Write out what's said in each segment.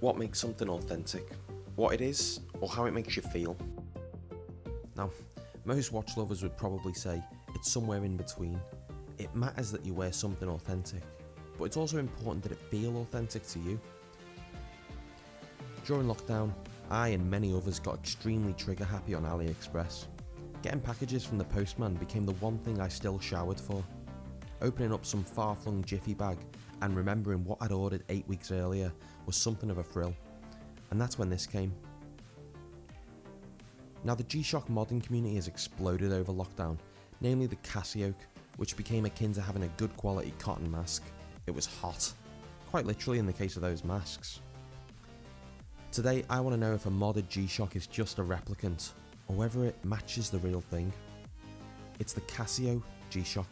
What makes something authentic? What it is, or how it makes you feel? Now, most watch lovers would probably say it's somewhere in between. It matters that you wear something authentic, but it's also important that it feel authentic to you. During lockdown, I and many others got extremely trigger happy on AliExpress. Getting packages from the postman became the one thing I still showered for. Opening up some far-flung Jiffy bag and remembering what I'd ordered 8 weeks earlier was something of a thrill. And that's when this came. Now the G-Shock modding community has exploded over lockdown, namely the Casio, which became akin to having a good quality cotton mask. It was hot, quite literally in the case of those masks. Today I want to know if a modded G-Shock is just a replicant, or whether it matches the real thing. It's the Casio G-Shock.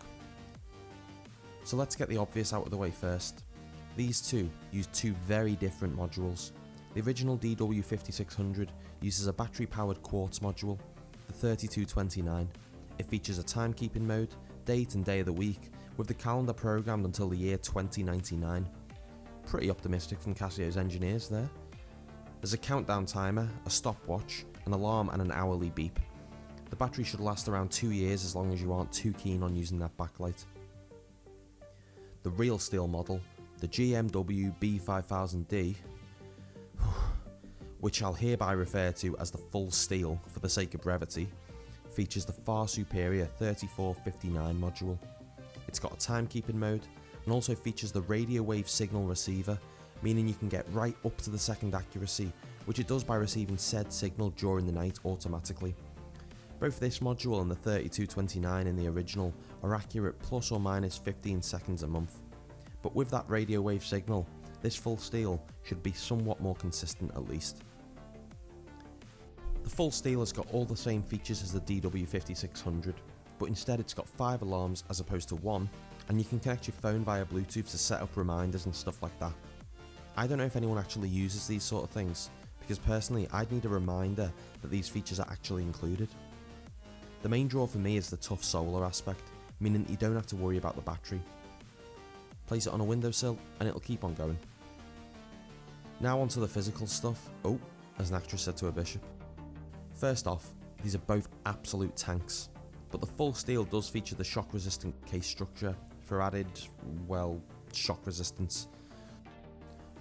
So let's get the obvious out of the way first. These two use two very different modules. The original DW5600 uses a battery powered quartz module, the 3229. It features a timekeeping mode, date and day of the week, with the calendar programmed until the year 2099. Pretty optimistic from Casio's engineers there. There's a countdown timer, a stopwatch, an alarm and an hourly beep. The battery should last around 2 years as long as you aren't too keen on using that backlight. The real steel model, the GMW B5000D, which I'll hereby refer to as the full steel for the sake of brevity, features the far superior 3459 module. It's got a timekeeping mode and also features the radio wave signal receiver, meaning you can get right up to the second accuracy, which it does by receiving said signal during the night automatically. Both this module and the 3229 in the original are accurate plus or minus 15 seconds a month, but with that radio wave signal, this full steel should be somewhat more consistent at least. The full steel has got all the same features as the DW5600, but instead it's got 5 alarms as opposed to 1, and you can connect your phone via Bluetooth to set up reminders and stuff like that. I don't know if anyone actually uses these sort of things, because personally I'd need a reminder that these features are actually included. The main draw for me is the tough solar aspect, meaning that you don't have to worry about the battery. Place it on a windowsill and it'll keep on going. Now onto the physical stuff. Oh, as an actress said to a bishop. First off, these are both absolute tanks, but the full steel does feature the shock resistant case structure for added, well, shock resistance.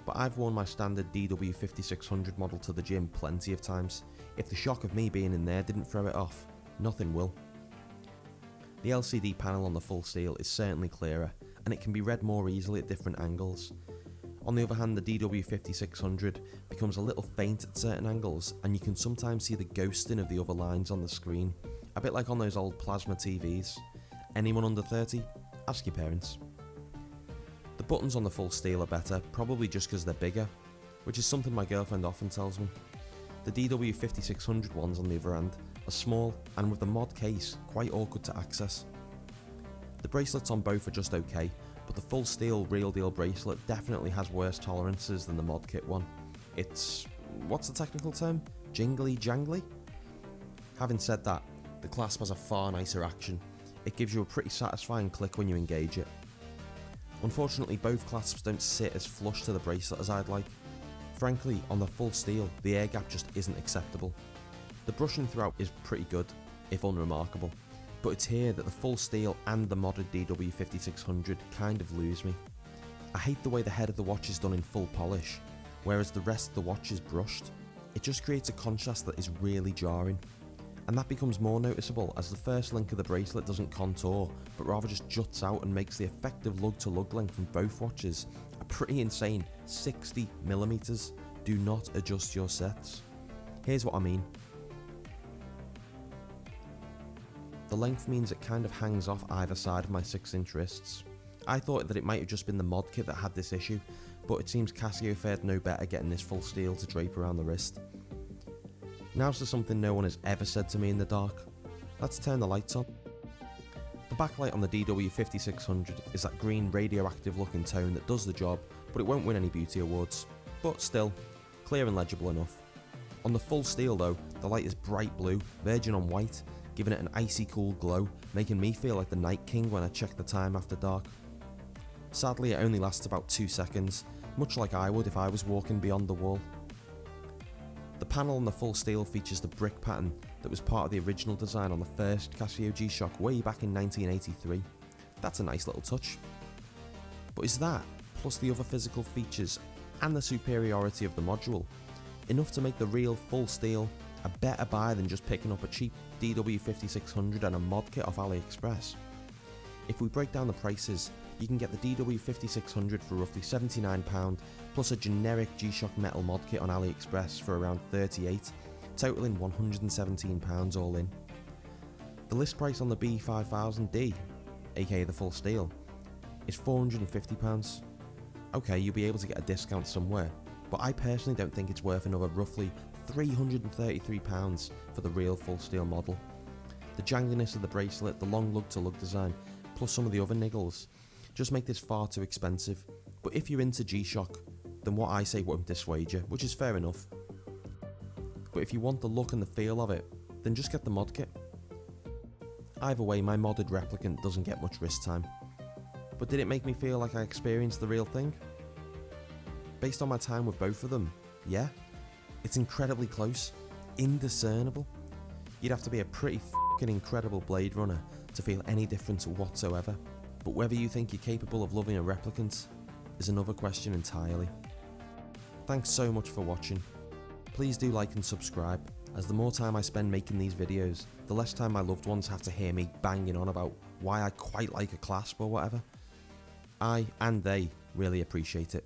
But I've worn my standard DW5600 model to the gym plenty of times. If the shock of me being in there didn't throw it off, nothing will. The LCD panel on the full steel is certainly clearer, and it can be read more easily at different angles. On the other hand, the DW5600 becomes a little faint at certain angles, and you can sometimes see the ghosting of the other lines on the screen, a bit like on those old plasma TVs. Anyone under 30? Ask your parents. The buttons on the full steel are better, probably just because they're bigger, which is something my girlfriend often tells me. The DW5600 ones on the other hand are small, and with the mod case, quite awkward to access. The bracelets on both are just okay, but the full steel real deal bracelet definitely has worse tolerances than the mod kit one. It's, what's the technical term? Jingly jangly? Having said that, the clasp has a far nicer action. It gives you a pretty satisfying click when you engage it. Unfortunately, both clasps don't sit as flush to the bracelet as I'd like. Frankly, on the full steel, the air gap just isn't acceptable. The brushing throughout is pretty good, if unremarkable, but it's here that the full steel and the modded DW5600 kind of lose me. I hate the way the head of the watch is done in full polish, whereas the rest of the watch is brushed. It just creates a contrast that is really jarring. And that becomes more noticeable as the first link of the bracelet doesn't contour, but rather just juts out and makes the effective lug-to-lug length from both watches a pretty insane 60mm. Do not adjust your sets. Here's what I mean. The length means it kind of hangs off either side of my 6-inch wrists. I thought that it might have just been the mod kit that had this issue, but it seems Casio fared no better getting this full steel to drape around the wrist. Now's to something no one has ever said to me in the dark. Let's turn the lights on. The backlight on the DW5600 is that green radioactive looking tone that does the job, but it won't win any beauty awards. But still, clear and legible enough. On the full steel though, the light is bright blue, verging on white, giving it an icy cool glow, making me feel like the Night King when I check the time after dark. Sadly, it only lasts about 2 seconds, much like I would if I was walking beyond the wall. The panel on the full steel features the brick pattern that was part of the original design on the first Casio G-Shock way back in 1983. That's a nice little touch. But is that, plus the other physical features and the superiority of the module, enough to make the real full steel a better buy than just picking up a cheap DW5600 and a mod kit off AliExpress? If we break down the prices, you can get the DW5600 for roughly £79 plus a generic G-Shock metal mod kit on AliExpress for around £38, totaling £117 all in. The list price on the B5000D, aka the full steel, is £450. Okay, you'll be able to get a discount somewhere, but I personally don't think it's worth another roughly £333 for the real full steel model. The jangliness of the bracelet, the long lug to lug design, plus some of the other niggles, just make this far too expensive. But if you're into G-Shock, then what I say won't dissuade you, which is fair enough. But if you want the look and the feel of it, then just get the mod kit. Either way, my modded replicant doesn't get much wrist time. But did it make me feel like I experienced the real thing? Based on my time with both of them, yeah. It's incredibly close, indiscernible. You'd have to be a pretty f***ing incredible Blade Runner to feel any difference whatsoever. But whether you think you're capable of loving a replicant is another question entirely. Thanks so much for watching. Please do like and subscribe, as the more time I spend making these videos, the less time my loved ones have to hear me banging on about why I quite like a clasp or whatever. I and they really appreciate it.